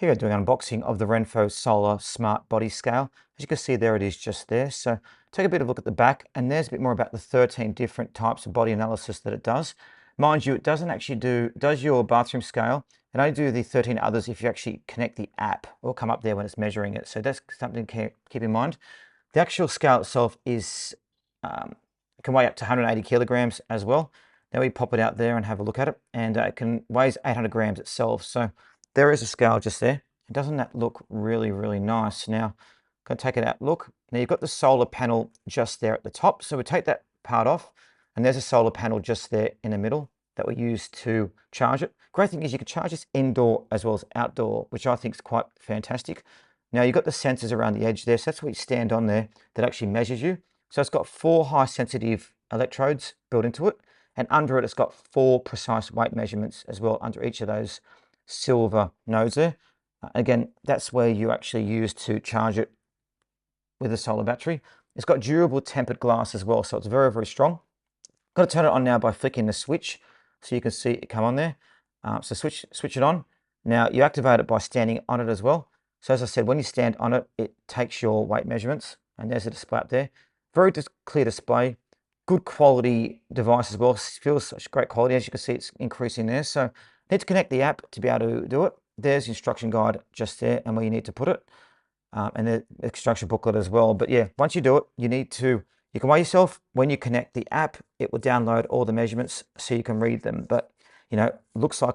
Here we're doing an unboxing of the RENPHO Solar Smart Body Scale. As you can see, there it is just there. So take a bit of a look at the back, and there's a bit more about the 13 different types of body analysis that it does. Mind you, it doesn't actually does your bathroom scale, and only do the 13 others if you actually connect the app. It will come up there when it's measuring it. So that's something to keep in mind. The actual scale itself is can weigh up to 180 kilograms as well. Now we pop it out there and have a look at it, and it weighs 800 grams itself. So there is a scale just there. Doesn't that look really, really nice? Now, I'm going to take it out. Look, now you've got the solar panel just there at the top. So we take that part off, and there's a solar panel just there in the middle that we use to charge it. Great thing is you can charge this indoor as well as outdoor, which I think is quite fantastic. Now you've got the sensors around the edge there, so that's what you stand on there that actually measures you. So it's got 4 high sensitive electrodes built into it, and under it, it's got 4 precise weight measurements as well under each of those silver nodes there. Again, that's where you actually use to charge it with a solar battery. It's got durable tempered glass as well, so it's very, very strong. Got to turn it on now by flicking the switch so you can see it come on there. So switch it on. Now you activate it by standing on it as well. So as I said, when you stand on it, it takes your weight measurements, and there's a display up there. Very clear display. Good quality device as well. Feels such great quality. As you can see, it's increasing there. So need to connect the app to be able to do it. There's the instruction guide just there and where you need to put it, and the instruction booklet as well. But yeah, once you do it, you can weigh yourself. When you connect the app, it will download all the measurements so you can read them. But looks like